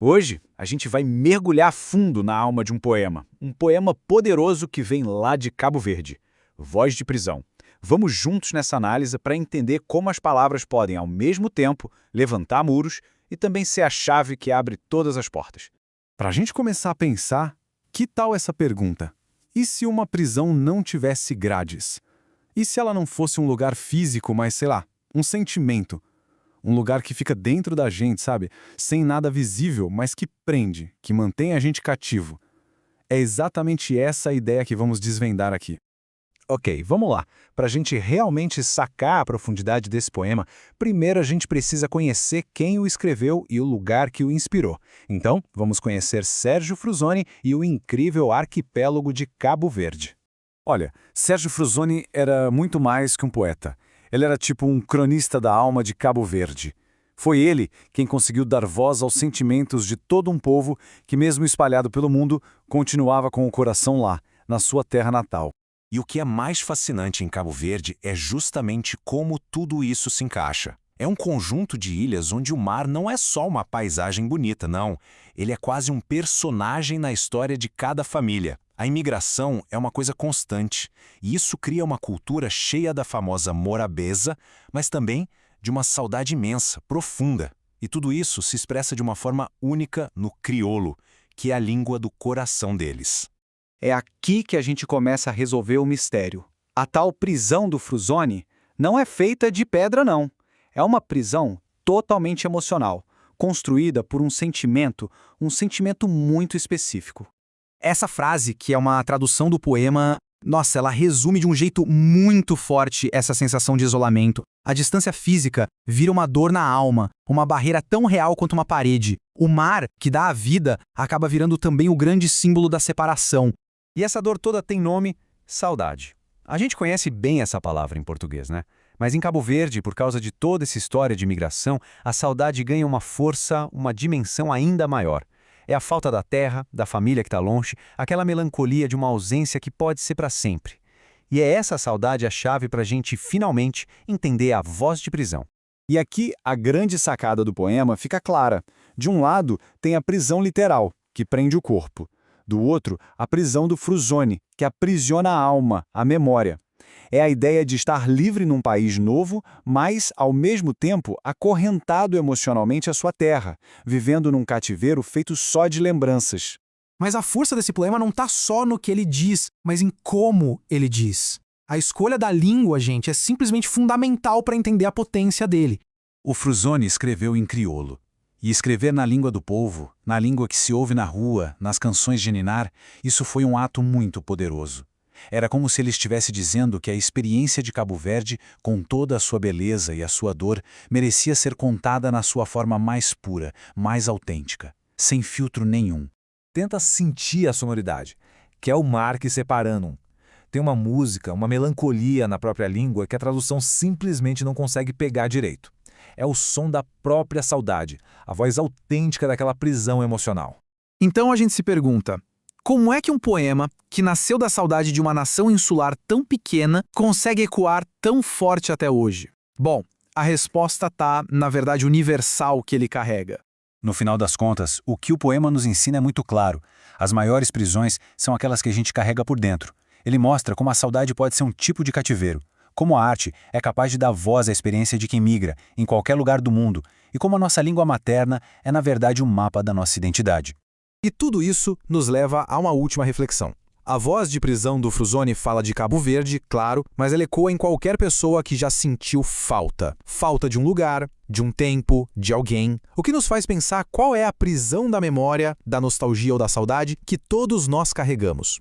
Hoje, a gente vai mergulhar fundo na alma de um poema poderoso que vem lá de Cabo Verde, Voz de Prisão. Vamos juntos nessa análise para entender como as palavras podem, ao mesmo tempo, levantar muros e também ser a chave que abre todas as portas. Para a gente começar a pensar, que tal essa pergunta? E se uma prisão não tivesse grades? E se ela não fosse um lugar físico, mas, sei lá, um sentimento? Um lugar que fica dentro da gente, sabe? Sem nada visível, mas que prende, que mantém a gente cativo. É exatamente essa a ideia que vamos desvendar aqui. Ok, vamos lá. Para a gente realmente sacar a profundidade desse poema, primeiro a gente precisa conhecer quem o escreveu e o lugar que o inspirou. Então, vamos conhecer Sérgio Frusoni e o incrível arquipélago de Cabo Verde. Olha, Sérgio Frusoni era muito mais que um poeta. Ele era tipo um cronista da alma de Cabo Verde. Foi ele quem conseguiu dar voz aos sentimentos de todo um povo que, mesmo espalhado pelo mundo, continuava com o coração lá, na sua terra natal. E o que é mais fascinante em Cabo Verde é justamente como tudo isso se encaixa. É um conjunto de ilhas onde o mar não é só uma paisagem bonita, não. Ele é quase um personagem na história de cada família. A imigração é uma coisa constante, e isso cria uma cultura cheia da famosa morabeza, mas também de uma saudade imensa, profunda. E tudo isso se expressa de uma forma única no crioulo, que é a língua do coração deles. É aqui que a gente começa a resolver o mistério. A tal prisão do Frusoni não é feita de pedra, não. É uma prisão totalmente emocional, construída por um sentimento muito específico. Essa frase, que é uma tradução do poema, nossa, ela resume de um jeito muito forte essa sensação de isolamento. A distância física vira uma dor na alma, uma barreira tão real quanto uma parede. O mar, que dá a vida, acaba virando também o grande símbolo da separação. E essa dor toda tem nome: saudade. A gente conhece bem essa palavra em português, né? Mas em Cabo Verde, por causa de toda essa história de imigração, a saudade ganha uma força, uma dimensão ainda maior. É a falta da terra, da família que está longe, aquela melancolia de uma ausência que pode ser para sempre. E é essa saudade a chave para a gente finalmente entender a voz de prisão. E aqui a grande sacada do poema fica clara. De um lado, tem a prisão literal, que prende o corpo. Do outro, a prisão do Frusoni, que aprisiona a alma, a memória. É a ideia de estar livre num país novo, mas, ao mesmo tempo, acorrentado emocionalmente à sua terra, vivendo num cativeiro feito só de lembranças. Mas a força desse poema não está só no que ele diz, mas em como ele diz. A escolha da língua, gente, é simplesmente fundamental para entender a potência dele. O Frusoni escreveu em crioulo. E escrever na língua do povo, na língua que se ouve na rua, nas canções de ninar, isso foi um ato muito poderoso. Era como se ele estivesse dizendo que a experiência de Cabo Verde, com toda a sua beleza e a sua dor, merecia ser contada na sua forma mais pura, mais autêntica, sem filtro nenhum. Tenta sentir a sonoridade, que é o mar que separando. Tem uma música, uma melancolia na própria língua que a tradução simplesmente não consegue pegar direito. É o som da própria saudade, a voz autêntica daquela prisão emocional. Então a gente se pergunta, como é que um poema, que nasceu da saudade de uma nação insular tão pequena, consegue ecoar tão forte até hoje? Bom, a resposta está, na verdade, universal que ele carrega. No final das contas, o que o poema nos ensina é muito claro. As maiores prisões são aquelas que a gente carrega por dentro. Ele mostra como a saudade pode ser um tipo de cativeiro, como a arte é capaz de dar voz à experiência de quem migra, em qualquer lugar do mundo, e como a nossa língua materna é, na verdade, um mapa da nossa identidade. E tudo isso nos leva a uma última reflexão. A voz de prisão do Frusoni fala de Cabo Verde, claro, mas ela ecoa em qualquer pessoa que já sentiu falta. Falta de um lugar, de um tempo, de alguém. O que nos faz pensar qual é a prisão da memória, da nostalgia ou da saudade que todos nós carregamos.